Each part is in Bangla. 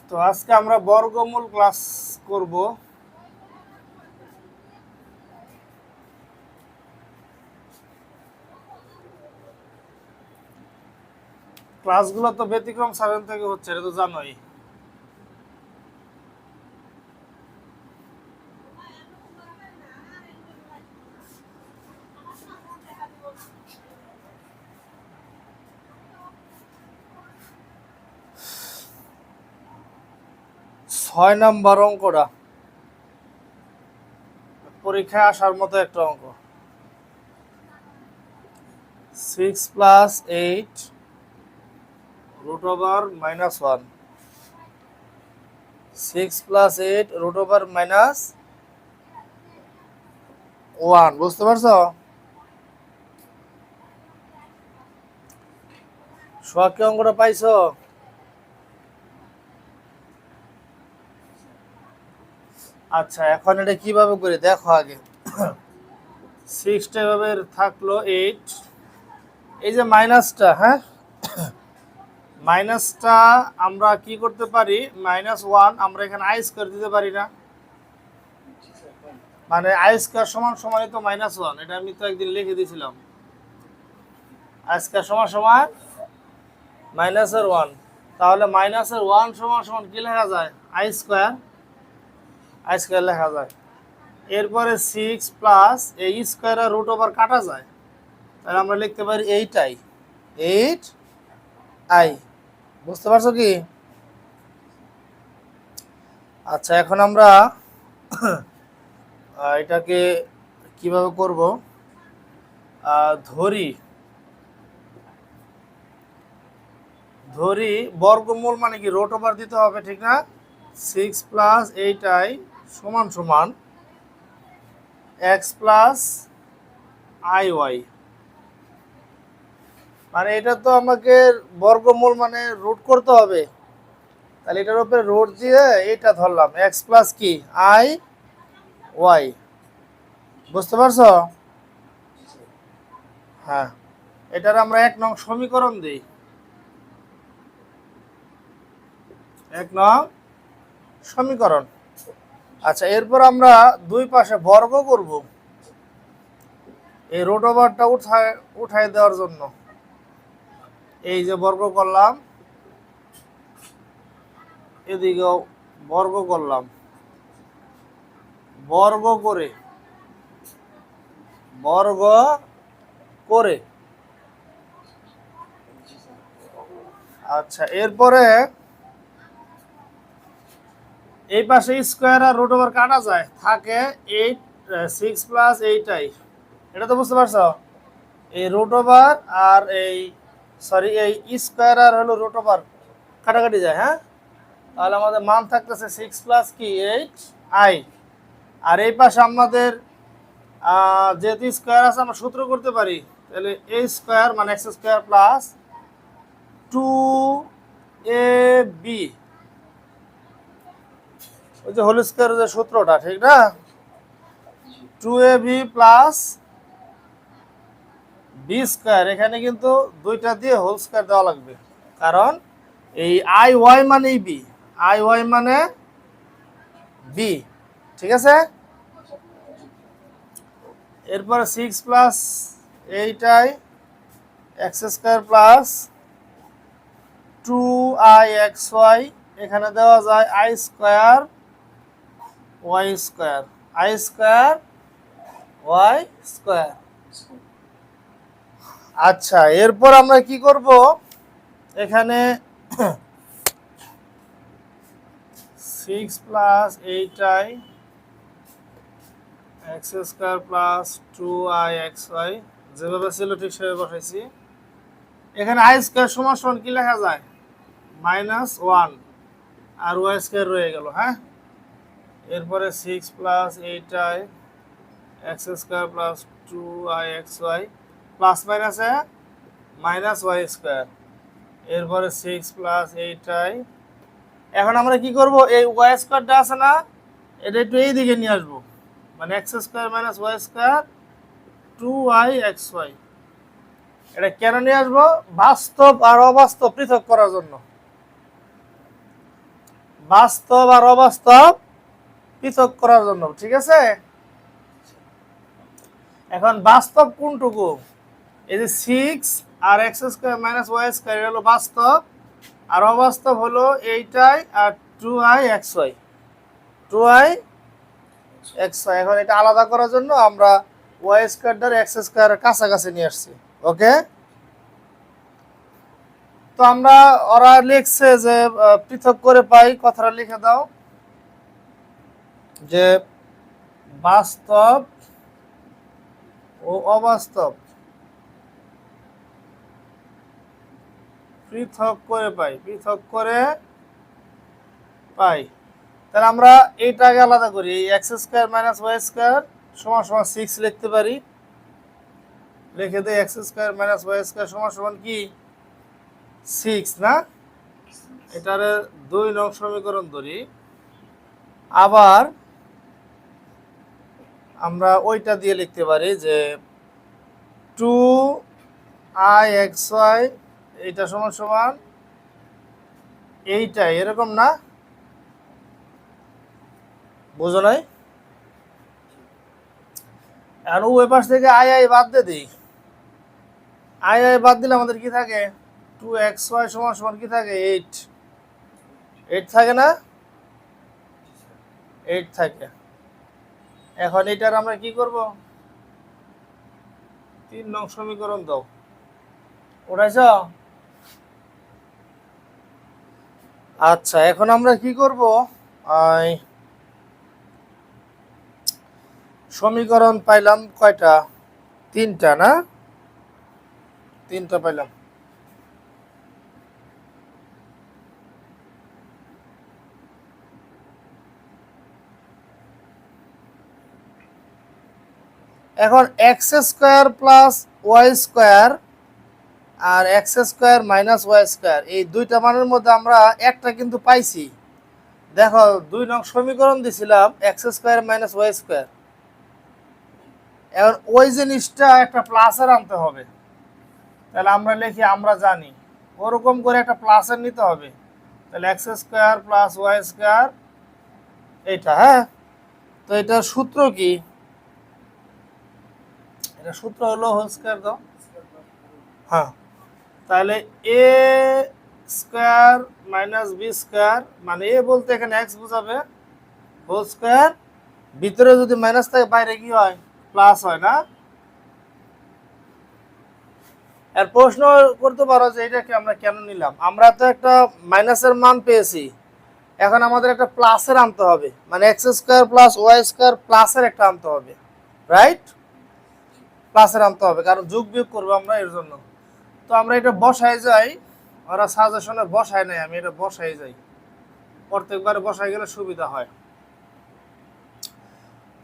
তো আজকে আমরা বর্গমূল ক্লাস করব। ক্লাসগুলো তো ব্যতিক্রম সাধন থেকে হচ্ছে, এটা তো জানোই। ছয় নাম্বার অঙ্কটা পরীক্ষায় আসার মতো একটা অঙ্ক। 6+8 √(-1) 6+8 √(-1) বুঝতে পারছো? সোহাগ কি অঙ্কটা পাইছো? আচ্ছা, এখন এটা কিভাবে করি দেখো আগে। 6টা এভাবে থাকলো 8, এই যে মাইনাসটা, হ্যাঁ, মাইনাসটা আমরা কি করতে পারি, -1 আমরা এখানে i² দিতে পারি না? মানে i² সমান সমানই তো -1, এটা আমি তো একদিন লিখে দিয়েছিলাম। i² সমান সমান -1, তাহলে -1 সমান সমান কি লেখা যায়? i² লেখা যায়। এরপরে 6 প্লাস এই স্কোয়ার আর √() কাটা যায়, তাহলে আমরা লিখতে পারি 8i। বুঝতে পারছো কি? আচ্ছা, এখন আমরা এটাকে কিভাবে করব ধরি বর্গমূল মানে কি √() দিতে হবে, ঠিক না? 6+8i সমান সমান x + iy। মানে এটা তো আমাকে বর্গমূল মানে রুট করতে হবে, তাহলে এটার উপরে রুট দিয়ে এটা ধরলাম x প্লাস কি i y। বুঝতে পারছো? হ্যাঁ, এটার আমরা 1 নং সমীকরণ দিই। 1 নং সমীকরণ। আচ্ছা, এরপর আমরা দুই পাশে বর্গ করব এই √()টা উঠায় দেওয়ার জন্য। এই যে বর্গ করলাম, এদিকেও বর্গ করলাম, বর্গ করে আচ্ছা, এরপরে এই পাশে স্কোয়ার আর √() কাটা যায়, থাকে 6+8i। এটা তো বুঝতে পারছো? এই √() আর এই এই স্কোয়ার আর হলো √() কাটাকাটি যায়, হ্যাঁ, তাহলে আমাদের মান থাকতেছে 6+8i। আর এই পাশে আমাদের যেহেতু স্কোয়ার আছে আমরা সূত্র করতে পারি, তাহলে a² মানে x² প্লাস 2ab, ওই যে হোল স্কোয়ার যে সূত্রটা, ঠিক না? 2ab প্লাস b², এখানে কিন্তু দুইটা দিয়ে হোল স্কোয়ার দেওয়া লাগবে, কারণ এই iy মানেই b, iy মানে b, ঠিক আছে? এরপরে 6+8i x² প্লাস 2ixy, এখানে দেওয়া যায় i² y²। আচ্ছা, এরপর আমরা কি করব, এখানে 6+8i x² প্লাস 2ixy যেভাবে ছিল ঠিক সেভাবে বসাইছি। এখানে i² সমান সমান কি লেখা যায়? -1 আর y² রয়ে গেল, হ্যাঁ। এরপরে 6+8i x² plus 2ixy plus মাইনাসে -y²। এরপরে 6+8i। এখন আমরা কি করব, এই y²টা আছে না, এটা একটু এই দিকে নিয়ে আসবো, মানে x² - y², 2ixy। এটা কেন নিয়ে আসবো? বাস্তব আর অবাস্তব পৃথক করার জন্য। বাস্তব আর অবাস্তব পৃথক করার জন্য, ঠিক আছে। এখন বাস্তব কোনটুকু, এই যে 6 আর x square minus y square হলো বাস্তব, আর অবাস্তব হলো এইটাই আর 2i xy 2i xy। এখন এটা আলাদা করার জন্য আমরা y স্কয়ার দ্বারা x স্কয়ারের কাছাকাছি নিয়ে আসছি, ওকে। তো আমরা ওরা লিখছে যে পৃথক করে পাই, কথাটা লিখে দাও যে বাস্তব ও অবাস্তব পৃথক করে পাই, পৃথক করে পাই। তাহলে আমরা এইটাকে আলাদা করি, x square minus Y square সমান সমান 6 লিখতে পারি। লিখে দিই x square minus Y square সমান সমান কি 6 না। এটার 2 নং সমীকরণ ধরি। আবার আমরা ওইটা দিয়ে লিখতে পারি যে 2i(xy) এইটা সমান সমান এইটাই, এরকম না, বুঝো নাই। আর ওই পাশ থেকে আই বাদ দিয়ে দিই, আই বাদ দিলে আমাদের কি থাকে 2xy সমান সমান কি থাকে 8 থাকে না, 8 থাকে। এখন এটার আমরা কি করব, 3 নং সমীকরণ দাও, উঠাইছ। আচ্ছা এখন আমরা কি করব, সমীকরণ পাইলাম কয়টা, 3টা না, 3টা পাইলাম। এখন X square plus Y square আর X square minus Y square, এই দুইটা মানের মধ্যে আমরা একটা কিন্তু পাইছি। দেখো 2 নং সমীকরণ দিছিলাম x square minus Y square, এখন ওই জিনিসটা একটা প্লাসের আনতে হবে। তাহলে আমরা লিখি, আমরা জানি ওরকম করে একটা প্লাসের নিতে হবে। তাহলে x square plus Y square এইটা, হ্যাঁ। তো এটার সূত্র কি, এটা সূত্র হলো হোল স্কয়ার দাও, হ্যাঁ। তাহলে এ স্কয়ার মাইনাস বি স্কয়ার, মানে এ বলতে এখানে এক্স বোঝাবে, হোল স্কয়ার, ভিতরে যদি মাইনাস থাকে বাইরে কি হয় প্লাস হয় না। আর প্রশ্ন করতে পারো যে এটাকে আমরা কেন নিলাম, আমরা তো একটা মাইনাসের মান পেয়েছি, এখন আমাদের একটা প্লাসের আনতে হবে, মানে x square plus Y square প্লাসের একটা আনতে হবে, রাইট, প্লাসের আনতে হবে, কারণ যোগ বিয়োগ করবো আমরা এর জন্য। তো আমরা এটা বসাই যাই, ওরা সাজেশনে বসায় নাই, আমি এটা বসাই যাই, প্রত্যেকবারে বসাই গেলে সুবিধা হয়।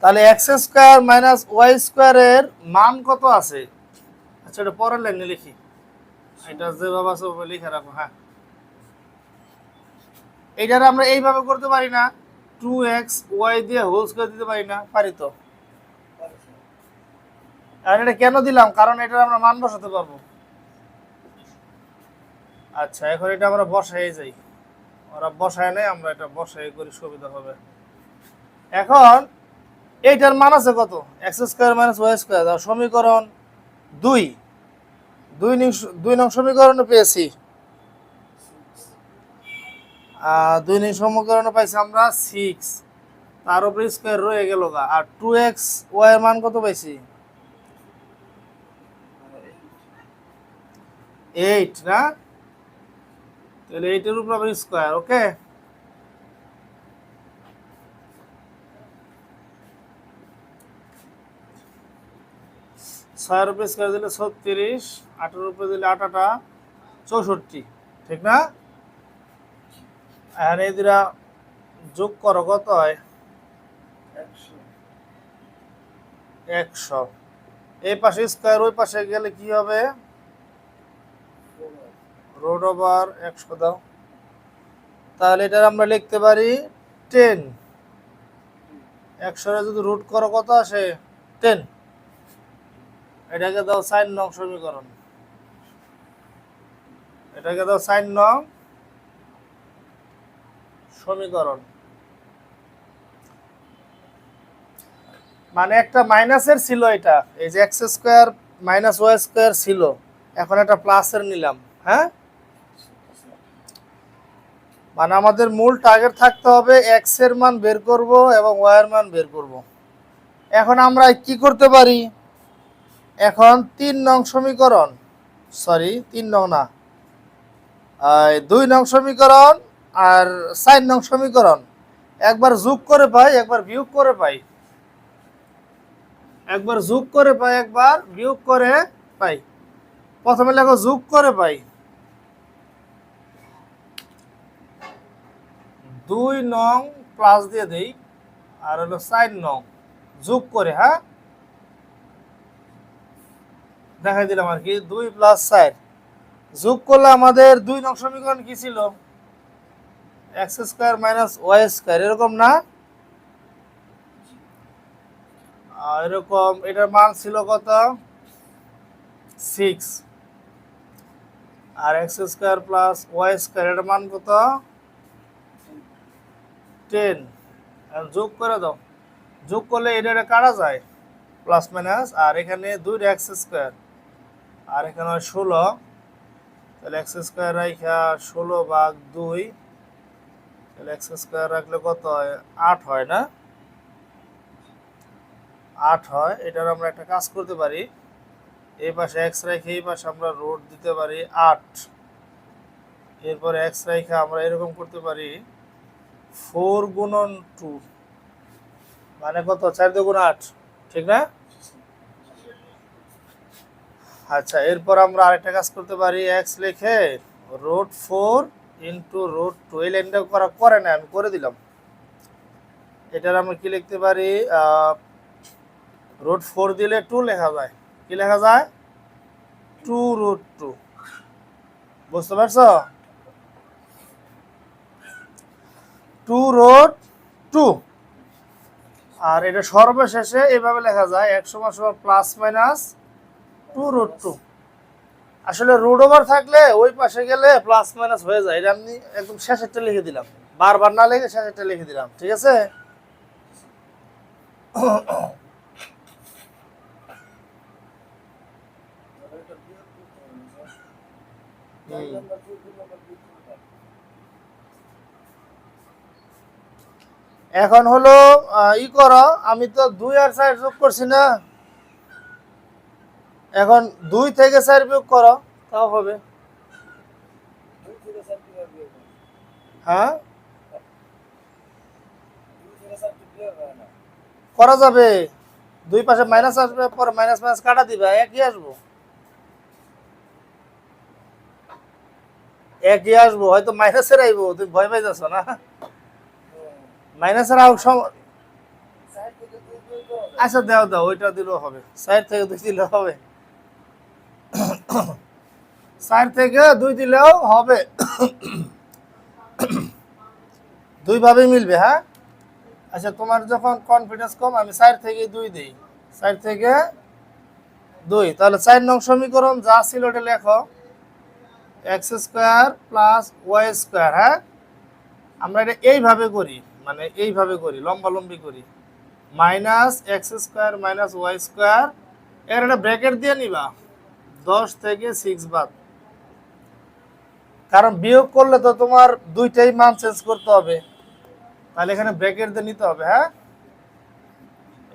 তাহলে এক্স স্কয়ার মাইনাস ওয়াই স্কয়ারের মান কত আছে, আচ্ছা এটা পরের লাইনে লিখি, এটা যেভাবে আছে ওভাবে লিখে রাখো, হ্যাঁ। এইটার আমরা এইভাবে করতে পারি না, 2xy দিয়ে হোল স্কয়ার দিতে পারি না, পারি তো। আর এটা কেন দিলাম, কারণ এটা আমরা মান বসাতে পারবো। আচ্ছা এখন এটা আমরা বসাই যাই, ওরা বসায় নেই, আমরা এটা বসাই করি, সুবিধা হবে। এখন এইটার মান আছে কত, x square minus Y square, সমীকরণ 2 নং সমীকরণে পেয়েছি, 2 নং সমীকরণে পাইছি আমরা 6, তার উপরে স্কয়ার রয়ে গেল গা, আর 2xy এর মান কত পাইছি 8 না, তাহলে 8 এর উপরে আবার স্কয়ার, ওকে। ছয়ের উপরে স্কয়ার দিলে 36, 8 উপরে দিলে 8 8 64, ঠিক না। এখন এই দুটা যোগ করো, কত হয় 100, এই পাশে স্কয়ার ওই পাশে গেলে কি হবে রুট ওভার 100 দাও। তাহলে এটা আমরা লিখতে পারি 10, 100 যদি রুট করো কত আসে 10, এটাকে দাও 4 নং সমীকরণ, এটাকে দাও 4 নং সমীকরণ। মানে একটা মাইনাসের ছিল, এটা এই যে x square minus Y square ছিল, এখন একটা প্লাসের নিলাম। হ্যাঁ, মানে আমাদের মূল টার্গেট থাকতে হবে এক্স এর মান বের করব এবং ওয়াই এর মান বের করব। এখন আমরা কি করতে পারি, এখন 3 নং সমীকরণ, সরি 3 নং না, 2 নং সমীকরণ আর 4 নং সমীকরণ একবার যোগ করে পাই, একবার বিয়োগ করে পাই, একবার যোগ করে পাই, একবার বিয়োগ করে পাই। প্রথমে লেখো যোগ করে পাই, 2 নং প্লাস দিয়ে দেই, আর হলো 4 নং যোগ করে, হ্যাঁ দেখাই দিলাম আর কি। 2 প্লাস 4 যোগ করলে আমাদের 2 নং সমীকরণ কি ছিল, X square minus Y square, এরকম না? এরকম, এটার মান ছিল কত, 6, আর X square plus Y square এটার মান কত, 10। যোগ করে দাও, যোগ করলে এটা কাটা যায় প্লাস মাইনাস, আর এখানে 2 এক্স স্কোয়ার আর এখানে 16, তাহলে এক্স স্কোয়ার রাখা 16 ভাগ 2, তাহলে এক্স স্কোয়ার রাখলে কত হয়, 8 হয় না, 8 হয়। এটার আমরা একটা কাজ করতে পারি, এই পাশে এক্স রেখে এই পাশে আমরা রুট দিতে পারি 8, এরপরে এক্স রেখে আমরা এরকম করতে পারি 4 গুণন 2, মানে কত, 4 2 8, ঠিক না? আচ্ছা, এরপর আমরা আরেকটা কাজ করতে পারি, এক্স লিখে √4 ইন্টু √2, এই লাইনটা করে না, আমি করে দিলাম। এটার আমরা কি লিখতে পারি, √4 দিলে 2 লেখা যায়, কি লেখা যায়, 2√2, বুঝতে পারছো, 2√2। আর এটা সর্বশেষে এভাবে লেখা যায়, এক সমান সমান প্লাস মাইনাস 2√2। আসলে রুট ওভার থাকলে ওই পাশে গেলে প্লাস মাইনাস হয়ে যায়, এটা আমি একদম শেষেরটা লিখে দিলাম, বারবার না লিখে শেষেরটা লিখে দিলাম, ঠিক আছে? এখন হলো ই করো, আমি তো 2 আর 4 যোগ করছি না, এখন 2 থেকে 4 বিয়োগ করো, তাও হবে। হ্যাঁ, করা যাবে, দুই পাশে মাইনাস আসবে, পরে মাইনাস মাইনাস কাটা দিবে, একই আসবো, একই আসবো, হয়তো মাইনাসের আইবো, তুমি ভয় পাই যাচ্ছ না, মাইনাসের আউট সম। আচ্ছা দাও দাও, ওইটা দিলেও হবে, 4 থেকে 2 দিলেও হবে, 4 থেকে 2 দিলেও হবে, দুই ভাবেই মিলবে। হ্যাঁ, আচ্ছা তোমার যখন কনফিডেন্স কম, আমি 4 থেকে 2 দিই, 4 থেকে 2, তাহলে 4 নং সমীকরণ যা ছিল ওটা লেখো, x square plus Y square. হ্যাঁ, আমরা এটা এইভাবে করি, মানে এইভাবে করি, লম্বালম্বি করি, minus x square minus Y square, এর একটা ব্র্যাকেট দিয়ে নিবা, 10 থেকে 6 বাদ, কারণ বিয়োগ করলে তো তোমার দুইটাই মান চেঞ্জ করতে হবে, তাহলে এখানে ব্র্যাকেট দিয়ে নিতে হবে। হ্যাঁ,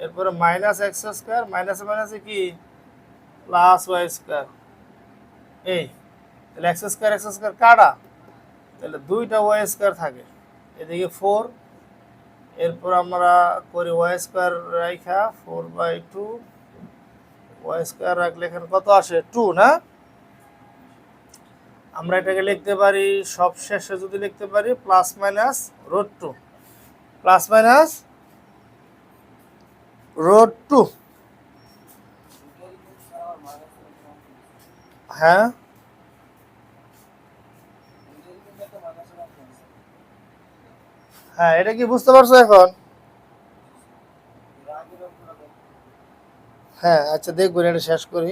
এরপরে মাইনাস এক্স স্কোয়ার, মাইনাসে মাইনাসে কি প্লাস ওয়াই স্কোয়ার, এই তাহলে এক্স স্কোয়ার কাটা, তাহলে 2টা ওয়াই স্কোয়ার থাকে, এদিকে 4, এরপর আমরা করি ওয়াই স্কোয়ার রাইখা 4/2, ওয়াই স্কোয়ার রাখলে এখানে কত আসে, 2 না? আমরা এটাকে লিখতে পারি, সব শেষে যদি লিখতে পারি প্লাস মাইনাস √2, প্লাস মাইনাস √2। হ্যাঁ, হ্যাঁ, এটা কি বুঝতে পারছো এখন? হ্যাঁ, আচ্ছা দেখুন, এটা শেষ করি।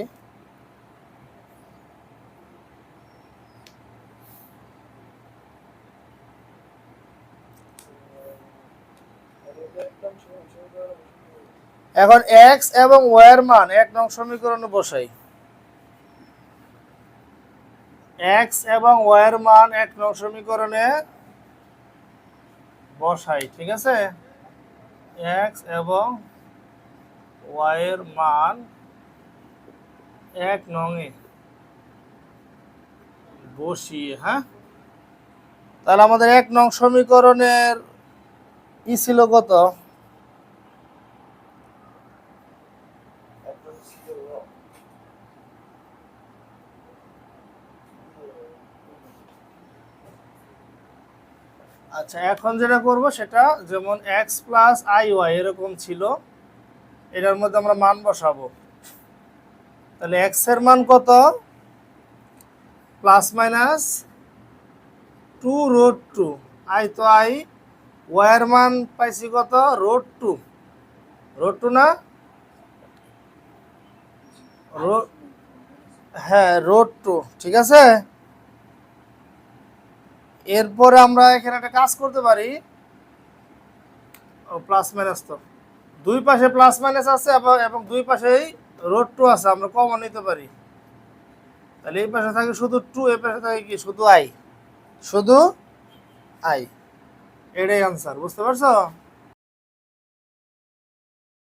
এখন এক্স এবং ওয়াই এর মান 1 নং সমীকরণে বসাই। এক্স এবং ওয়াই এর মান 1 নং সমীকরণে বসাই, ঠিক আছে? এক্স এবং ওয়াই এর মান 1 নং এ বসিয়ে, হ্যাঁ, তাহলে আমাদের 1 নং সমীকরণের ই ছিল কত? আচ্ছা, এখন যেটা করব সেটা যেমন এক্স প্লাস আই ওয়াই এরকম ছিল, এটার মধ্যে আমরা মান বসাবো। তাহলে এক্স এর মান কত? প্লাস মাইনাস 2√2, আই তো আই, ওয়াই এর মান পাইছি কত? √2, √2 না, হ্যাঁ √2, ঠিক আছে। এরপরে আমরা এখানে একটা কাজ করতে পারি, ও প্লাস মাইনাস তো দুই পাশে প্লাস মাইনাস আছে এবং দুই পাশেই √2 আছে, আমরা কমন নিতে পারি। তাহলে এই পাশে থাকে শুধু 2, এই পাশে থাকে কি? শুধু আই, শুধু আই। এটাই আনসার, বুঝতে পারছো?